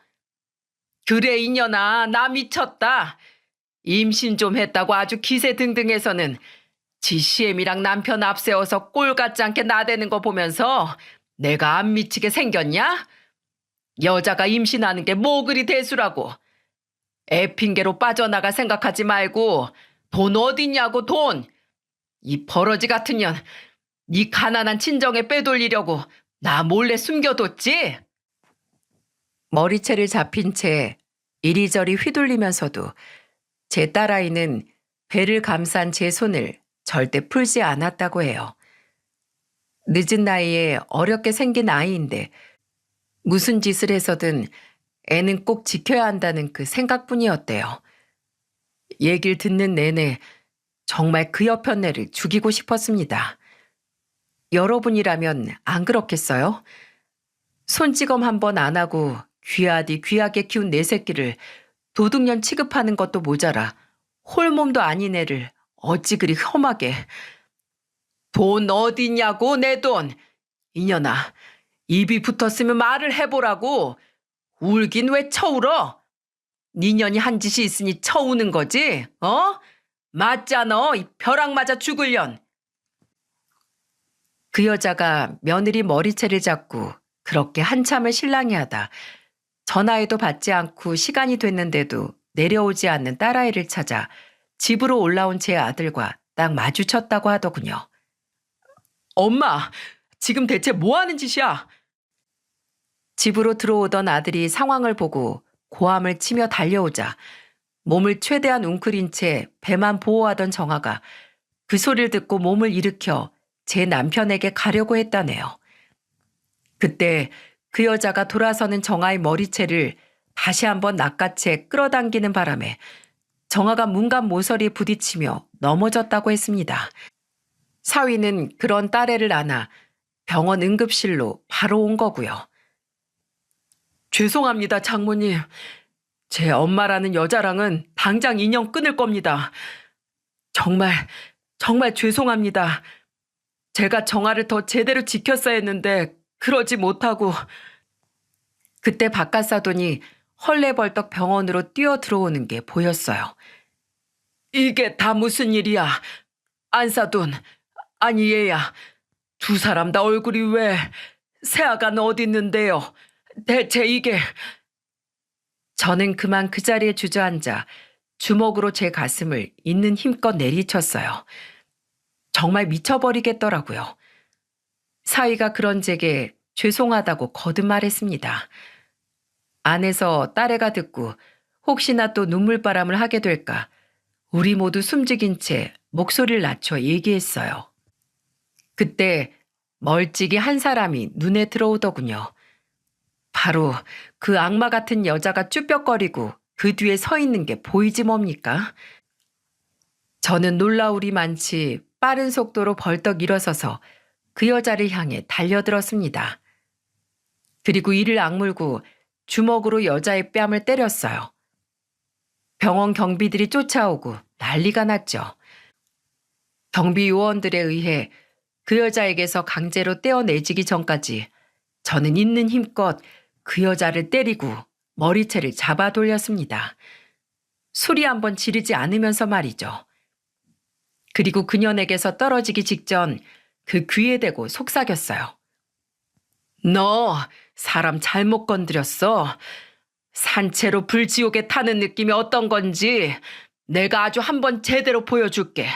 그래, 이년아, 나 미쳤다. 임신 좀 했다고 아주 기세등등해서는 지 시엠이랑 남편 앞세워서 꼴 같지 않게 나대는 거 보면서 내가 안 미치게 생겼냐? 여자가 임신하는 게 뭐 그리 대수라고. 애 핑계로 빠져나갈 생각하지 말고 돈 어딨냐고, 돈. 이 버러지 같은 년, 네 가난한 친정에 빼돌리려고 나 몰래 숨겨뒀지? 머리채를 잡힌 채 이리저리 휘둘리면서도 제 딸아이는 배를 감싼 제 손을 절대 풀지 않았다고 해요. 늦은 나이에 어렵게 생긴 아이인데 무슨 짓을 해서든 애는 꼭 지켜야 한다는 그 생각뿐이었대요. 얘기를 듣는 내내 정말 그 여편네를 죽이고 싶었습니다. 여러분이라면 안 그렇겠어요? 손찌검 한 번 안 하고 귀하디 귀하게 키운 내 새끼를 도둑년 취급하는 것도 모자라 홀몸도 아닌 애를 어찌 그리 험하게. 돈 어디냐고, 내 돈. 이년아, 입이 붙었으면 말을 해보라고. 울긴 왜 쳐울어? 니년이 한 짓이 있으니 쳐우는 거지? 어? 맞잖아, 이 벼락 맞아 죽을년. 그 여자가 며느리 머리채를 잡고 그렇게 한참을 실랑이 하다 전화에도 받지 않고 시간이 됐는데도 내려오지 않는 딸아이를 찾아 집으로 올라온 제 아들과 딱 마주쳤다고 하더군요. 엄마, 지금 대체 뭐 하는 짓이야? 집으로 들어오던 아들이 상황을 보고 고함을 치며 달려오자 몸을 최대한 웅크린 채 배만 보호하던 정아가 그 소리를 듣고 몸을 일으켜 제 남편에게 가려고 했다네요. 그때 그 여자가 돌아서는 정아의 머리채를 다시 한번 낚아채 끌어당기는 바람에 정아가 문간 모서리에 부딪히며 넘어졌다고 했습니다. 사위는 그런 딸애를 안아 병원 응급실로 바로 온 거고요. 죄송합니다, 장모님. 제 엄마라는 여자랑은 당장 인연 끊을 겁니다. 정말 죄송합니다. 제가 정아를 더 제대로 지켰어야 했는데 그러지 못하고. 그때 바깥사돈이 헐레벌떡 병원으로 뛰어 들어오는 게 보였어요. 이게 다 무슨 일이야? 안사돈, 아니 얘야. 두 사람 다 얼굴이 왜? 새아가는 어디 있는데요? 대체 이게. 저는 그만 그 자리에 주저앉아 주먹으로 제 가슴을 있는 힘껏 내리쳤어요. 정말 미쳐버리겠더라고요. 사위가 그런 제게 죄송하다고 거듭말했습니다. 안에서 딸애가 듣고 혹시나 또 눈물바람을 하게 될까 우리 모두 숨죽인 채 목소리를 낮춰 얘기했어요. 그때 멀찍이 한 사람이 눈에 들어오더군요. 바로 그 악마 같은 여자가 쭈뼛거리고 그 뒤에 서 있는 게 보이지 뭡니까? 저는 놀라우리만치 빠른 속도로 벌떡 일어서서 그 여자를 향해 달려들었습니다. 그리고 이를 악물고 주먹으로 여자의 뺨을 때렸어요. 병원 경비들이 쫓아오고 난리가 났죠. 경비 요원들에 의해 그 여자에게서 강제로 떼어내지기 전까지 저는 있는 힘껏 그 여자를 때리고 머리채를 잡아 돌렸습니다. 소리 한번 지르지 않으면서 말이죠. 그리고 그녀에게서 떨어지기 직전 그 귀에 대고 속삭였어요. 너 사람 잘못 건드렸어. 산채로 불지옥에 타는 느낌이 어떤 건지 내가 아주 한번 제대로 보여줄게.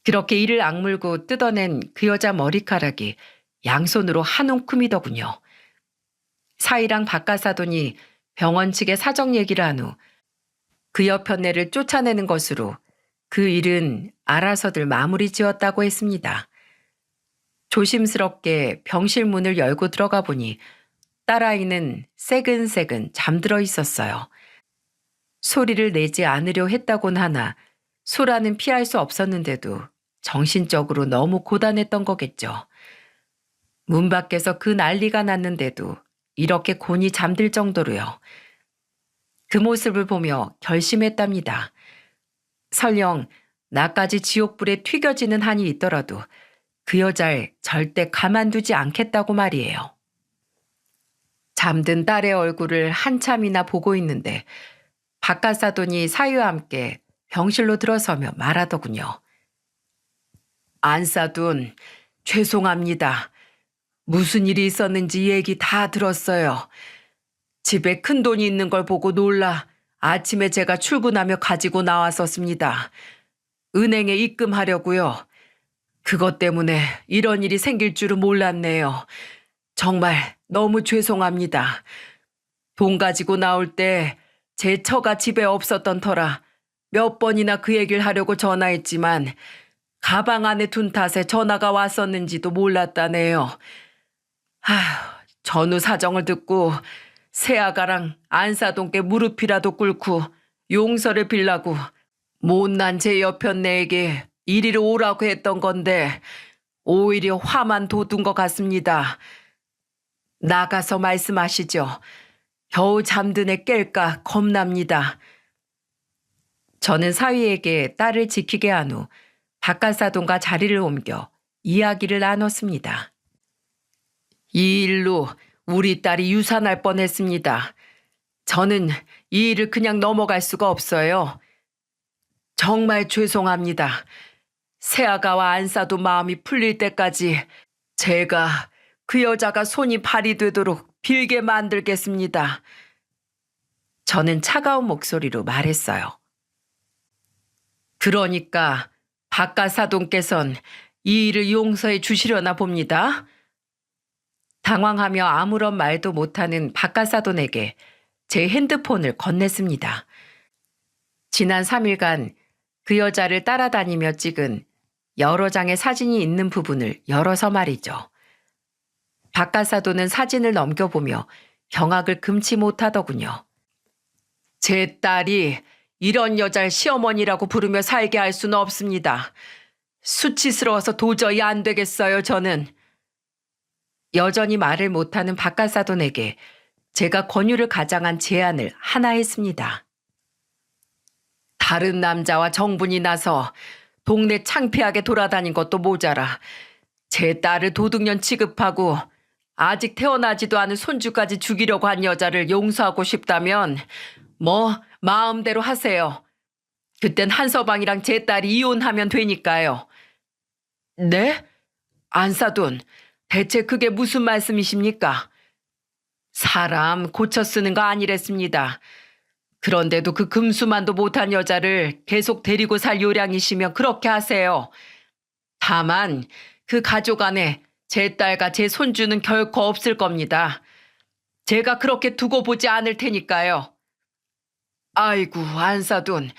그렇게 이를 악물고 뜯어낸 그 여자 머리카락이 양손으로 한 움큼이더군요. 사이랑 바깥사돈이 병원 측에 사정 얘기를 한 후 그 여편네를 쫓아내는 것으로 그 일은 알아서들 마무리 지었다고 했습니다. 조심스럽게 병실 문을 열고 들어가 보니 딸아이는 새근새근 잠들어 있었어요. 소리를 내지 않으려 했다곤 하나 소라는 피할 수 없었는데도 정신적으로 너무 고단했던 거겠죠. 문 밖에서 그 난리가 났는데도 이렇게 곤히 잠들 정도로요. 그 모습을 보며 결심했답니다. 설령 나까지 지옥불에 튀겨지는 한이 있더라도 그 여자를 절대 가만두지 않겠다고 말이에요. 잠든 딸의 얼굴을 한참이나 보고 있는데 바깥사돈이 사위와 함께 병실로 들어서며 말하더군요. 안사돈, 죄송합니다. 무슨 일이 있었는지 얘기 다 들었어요. 집에 큰 돈이 있는 걸 보고 놀라 아침에 제가 출근하며 가지고 나왔었습니다. 은행에 입금하려고요. 그것 때문에 이런 일이 생길 줄은 몰랐네요. 정말 너무 죄송합니다. 돈 가지고 나올 때 제 처가 집에 없었던 터라 몇 번이나 그 얘기를 하려고 전화했지만 가방 안에 둔 탓에 전화가 왔었는지도 몰랐다네요. 전후 사정을 듣고 새아가랑 안사돈께 무릎이라도 꿇고 용서를 빌라고 못난 제 여편네에게 이리로 오라고 했던 건데 오히려 화만 돋은 것 같습니다. 나가서 말씀하시죠. 겨우 잠든 애 깰까 겁납니다. 저는 사위에게 딸을 지키게 한 후 바깥사돈과 자리를 옮겨 이야기를 나눴습니다. 이 일로 우리 딸이 유산할 뻔했습니다. 저는 이 일을 그냥 넘어갈 수가 없어요. 정말 죄송합니다. 새아가와 안사도 마음이 풀릴 때까지 제가 그 여자가 손이 발이 되도록 빌게 만들겠습니다. 저는 차가운 목소리로 말했어요. 그러니까 바깥사돈께선 이 일을 용서해 주시려나 봅니다. 당황하며 아무런 말도 못하는 바깥사돈에게 제 핸드폰을 건넸습니다. 지난 3일간 그 여자를 따라다니며 찍은 여러 장의 사진이 있는 부분을 열어서 말이죠. 바깥사돈은 사진을 넘겨보며 경악을 금치 못하더군요. 제 딸이 이런 여자를 시어머니라고 부르며 살게 할 수는 없습니다. 수치스러워서 도저히 안 되겠어요, 저는. 여전히 말을 못하는 바깥사돈에게 제가 권유를 가장한 제안을 하나 했습니다. 다른 남자와 정분이 나서 동네 창피하게 돌아다닌 것도 모자라 제 딸을 도둑년 취급하고 아직 태어나지도 않은 손주까지 죽이려고 한 여자를 용서하고 싶다면 뭐 마음대로 하세요. 그땐 한서방이랑 제 딸이 이혼하면 되니까요. 네? 안사돈, 대체 그게 무슨 말씀이십니까? 사람 고쳐 쓰는 거 아니랬습니다. 그런데도 그 금수만도 못한 여자를 계속 데리고 살 요량이시면 그렇게 하세요. 다만 그 가족 안에 제 딸과 제 손주는 결코 없을 겁니다. 제가 그렇게 두고 보지 않을 테니까요. 아이고, 안사돈,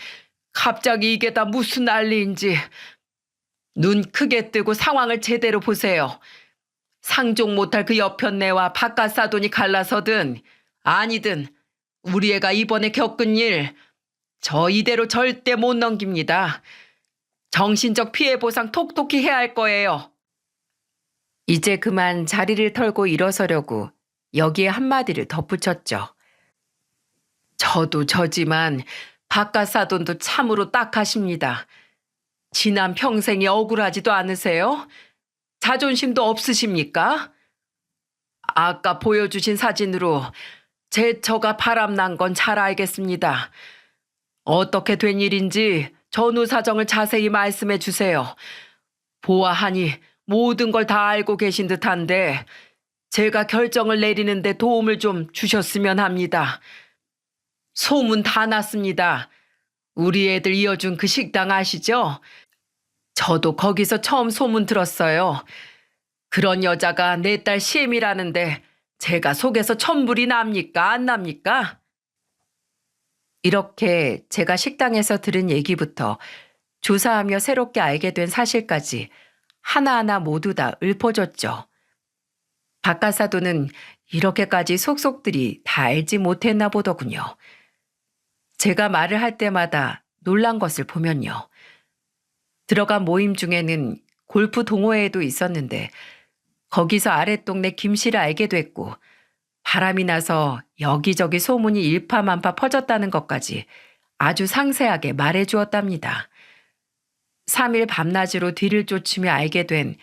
갑자기 이게 다 무슨 난리인지. 눈 크게 뜨고 상황을 제대로 보세요. 상종 못할 그 여편네와 바깥사돈이 갈라서든 아니든 우리 애가 이번에 겪은 일, 저 이대로 절대 못 넘깁니다. 정신적 피해 보상 톡톡히 해야 할 거예요. 이제 그만 자리를 털고 일어서려고 여기에 한마디를 덧붙였죠. 저도 저지만 바깥사돈도 참으로 딱하십니다. 지난 평생이 억울하지도 않으세요? 자존심도 없으십니까? 아까 보여주신 사진으로 제 처가 바람난 건 잘 알겠습니다. 어떻게 된 일인지 전후 사정을 자세히 말씀해 주세요. 보아하니 모든 걸 다 알고 계신 듯한데 제가 결정을 내리는데 도움을 좀 주셨으면 합니다. 소문 다 났습니다. 우리 애들 이어준 그 식당 아시죠? 저도 거기서 처음 소문 들었어요. 그런 여자가 내 딸 시엠이라는데 제가 속에서 천불이 납니까? 안 납니까? 이렇게 제가 식당에서 들은 얘기부터 조사하며 새롭게 알게 된 사실까지 하나하나 모두 다 읊어줬죠. 박가사도는 이렇게까지 속속들이 다 알지 못했나 보더군요. 제가 말을 할 때마다 놀란 것을 보면요. 들어간 모임 중에는 골프 동호회에도 있었는데 거기서 아랫동네 김씨를 알게 됐고 바람이 나서 여기저기 소문이 일파만파 퍼졌다는 것까지 아주 상세하게 말해 주었답니다. 3일 밤낮으로 뒤를 쫓으며 알게 된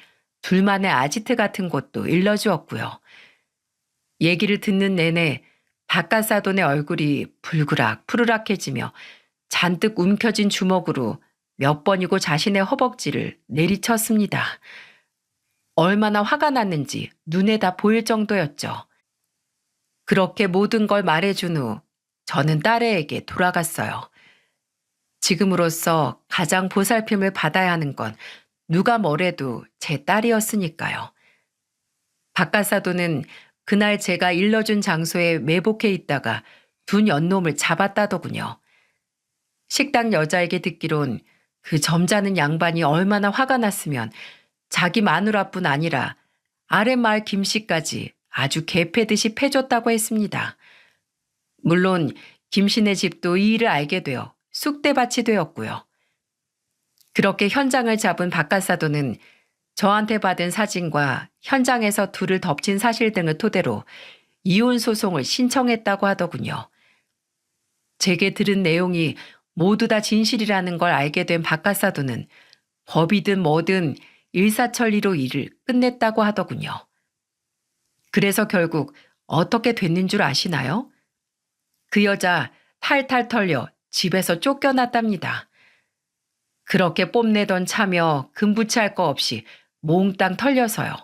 둘만의 아지트 같은 곳도 일러주었고요. 얘기를 듣는 내내 박가사돈의 얼굴이 불그락 푸르락해지며 잔뜩 움켜진 주먹으로 몇 번이고 자신의 허벅지를 내리쳤습니다. 얼마나 화가 났는지 눈에 다 보일 정도였죠. 그렇게 모든 걸 말해준 후 저는 딸애에게 돌아갔어요. 지금으로서 가장 보살핌을 받아야 하는 건 누가 뭐래도 제 딸이었으니까요. 박가사도는 그날 제가 일러준 장소에 매복해 있다가 둔 연놈을 잡았다더군요. 식당 여자에게 듣기론 그 점잖은 양반이 얼마나 화가 났으면 자기 마누라뿐 아니라 아랫마을 김씨까지 아주 개패듯이 패줬다고 했습니다. 물론 김씨네 집도 이 일을 알게 되어 쑥대밭이 되었고요. 그렇게 현장을 잡은 박가사도는 저한테 받은 사진과 현장에서 둘을 덮친 사실 등을 토대로 이혼 소송을 신청했다고 하더군요. 제게 들은 내용이 모두 다 진실이라는 걸 알게 된 박가사도는 법이든 뭐든 일사천리로 일을 끝냈다고 하더군요. 그래서 결국 어떻게 됐는 줄 아시나요? 그 여자 탈탈 털려 집에서 쫓겨났답니다. 그렇게 뽐내던 차며 금부치할 거 없이 몽땅 털려서요.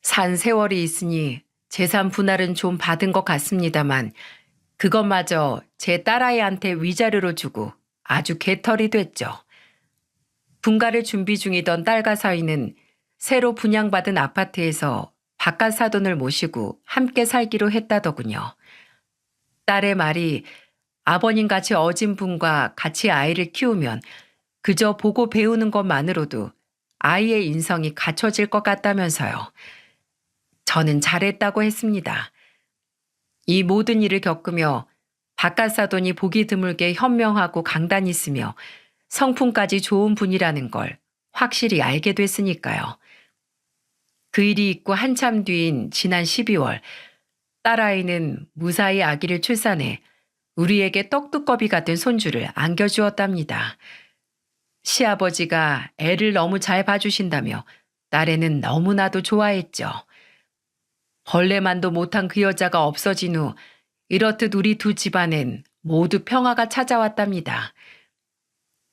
산 세월이 있으니 재산 분할은 좀 받은 것 같습니다만 그것마저 제 딸아이한테 위자료로 주고 아주 개털이 됐죠. 분가를 준비 중이던 딸과 사위는 새로 분양받은 아파트에서 바깥 사돈을 모시고 함께 살기로 했다더군요. 딸의 말이 아버님같이 어진 분과 같이 아이를 키우면 그저 보고 배우는 것만으로도 아이의 인성이 갖춰질 것 같다면서요. 저는 잘했다고 했습니다. 이 모든 일을 겪으며 바깥 사돈이 보기 드물게 현명하고 강단이 있으며 성품까지 좋은 분이라는 걸 확실히 알게 됐으니까요. 그 일이 있고 한참 뒤인 지난 12월 딸아이는 무사히 아기를 출산해 우리에게 떡두꺼비 같은 손주를 안겨주었답니다. 시아버지가 애를 너무 잘 봐주신다며 딸애는 너무나도 좋아했죠. 벌레만도 못한 그 여자가 없어진 후 이렇듯 우리 두 집안엔 모두 평화가 찾아왔답니다.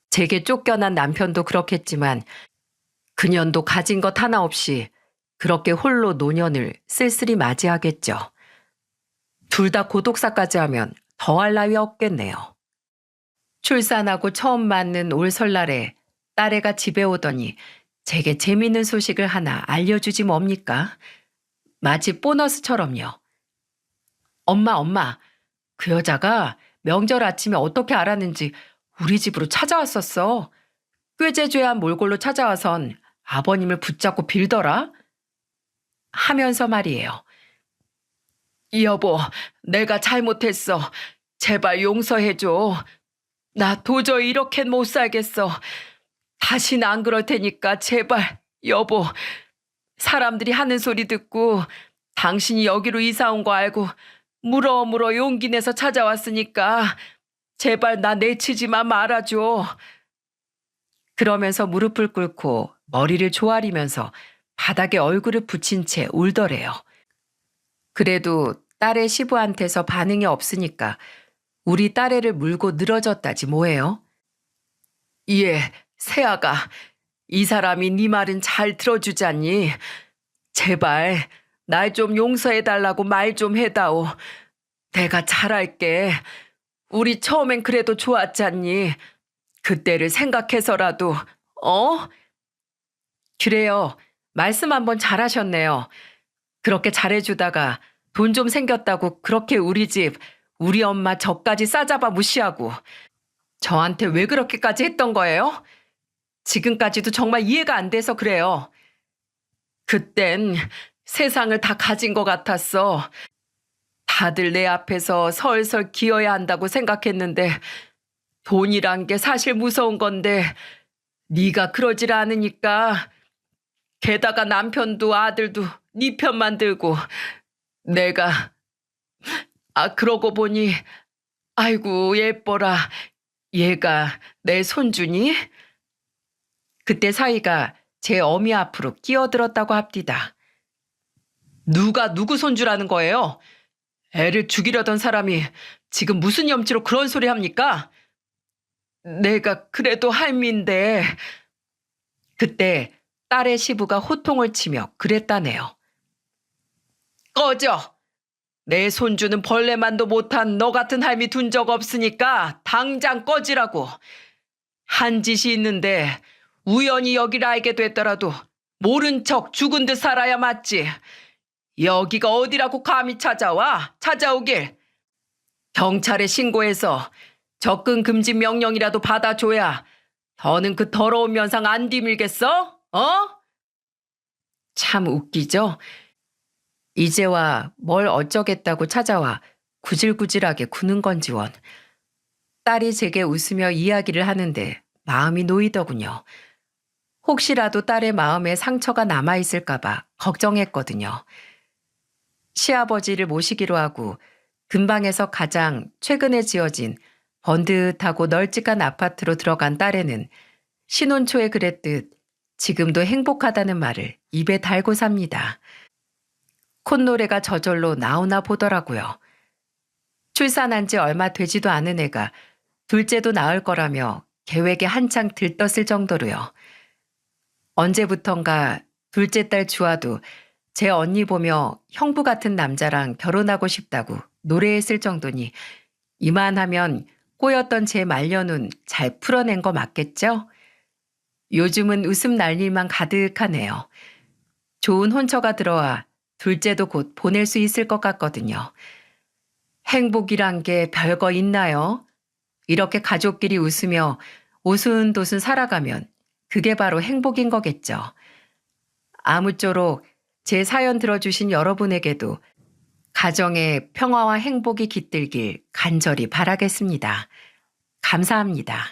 제게 쫓겨난 남편도 그렇겠지만 그년도 가진 것 하나 없이 그렇게 홀로 노년을 쓸쓸히 맞이하겠죠. 둘 다 고독사까지 하면 더할 나위 없겠네요. 출산하고 처음 맞는 올 설날에 딸애가 집에 오더니 제게 재미있는 소식을 하나 알려주지 뭡니까? 마치 보너스처럼요. 엄마, 그 여자가 명절 아침에 어떻게 알았는지 우리 집으로 찾아왔었어. 꾀죄죄한 몰골로 찾아와선 아버님을 붙잡고 빌더라? 하면서 말이에요. 여보, 내가 잘못했어. 제발 용서해줘. 나 도저히 이렇게는 못 살겠어. 다시는 안 그럴 테니까 제발, 여보. 사람들이 하는 소리 듣고 당신이 여기로 이사 온 거 알고 물어 용기 내서 찾아왔으니까 제발 나 내치지만 말아줘. 그러면서 무릎을 꿇고 머리를 조아리면서 바닥에 얼굴을 붙인 채 울더래요. 그래도 딸의 시부한테서 반응이 없으니까 우리 딸애를 물고 늘어졌다지 뭐예요? 예, 세아가 이 사람이 네 말은 잘 들어주잖니. 제발 날 좀 용서해달라고 말 좀 해다오. 내가 잘할게. 우리 처음엔 그래도 좋았잖니. 그때를 생각해서라도, 어? 그래요. 말씀 한번 잘하셨네요. 그렇게 잘해주다가 돈 좀 생겼다고 그렇게 우리 집, 우리 엄마 저까지 싸잡아 무시하고 저한테 왜 그렇게까지 했던 거예요? 지금까지도 정말 이해가 안 돼서 그래요. 그땐 세상을 다 가진 것 같았어. 다들 내 앞에서 설설 기어야 한다고 생각했는데 돈이란 게 사실 무서운 건데 네가 그러질 않으니까 게다가 남편도 아들도 네 편만 들고 내가 그러고 보니 아이고 예뻐라. 얘가 내 손주니? 그때 사위가 제 어미 앞으로 끼어들었다고 합디다. 누가 누구 손주라는 거예요? 애를 죽이려던 사람이 지금 무슨 염치로 그런 소리 합니까? 내가 그래도 할미인데. 그때 딸의 시부가 호통을 치며 그랬다네요. 꺼져! 내 손주는 벌레만도 못한 너 같은 할미 둔 적 없으니까 당장 꺼지라고. 한 짓이 있는데 우연히 여기를 알게 됐더라도 모른 척 죽은 듯 살아야 맞지. 여기가 어디라고 감히 찾아오길. 경찰에 신고해서 접근 금지 명령이라도 받아줘야 더는 그 더러운 면상 안 뒤밀겠어? 참 웃기죠? 이제와 뭘 어쩌겠다고 찾아와 구질구질하게 구는 건지 원. 딸이 제게 웃으며 이야기를 하는데 마음이 놓이더군요. 혹시라도 딸의 마음에 상처가 남아있을까봐 걱정했거든요. 시아버지를 모시기로 하고 근방에서 가장 최근에 지어진 번듯하고 널찍한 아파트로 들어간 딸에는 신혼초에 그랬듯 지금도 행복하다는 말을 입에 달고 삽니다. 콧노래가 저절로 나오나 보더라고요. 출산한 지 얼마 되지도 않은 애가 둘째도 낳을 거라며 계획에 한창 들떴을 정도로요. 언제부턴가 둘째 딸 주아도 제 언니 보며 형부 같은 남자랑 결혼하고 싶다고 노래했을 정도니 이만하면 꼬였던 제 말년운 잘 풀어낸 거 맞겠죠? 요즘은 웃음 날 일만 가득하네요. 좋은 혼처가 들어와 둘째도 곧 보낼 수 있을 것 같거든요. 행복이란 게 별거 있나요? 이렇게 가족끼리 웃으며 오순도순 살아가면 그게 바로 행복인 거겠죠. 아무쪼록 제 사연 들어주신 여러분에게도 가정의 평화와 행복이 깃들길 간절히 바라겠습니다. 감사합니다.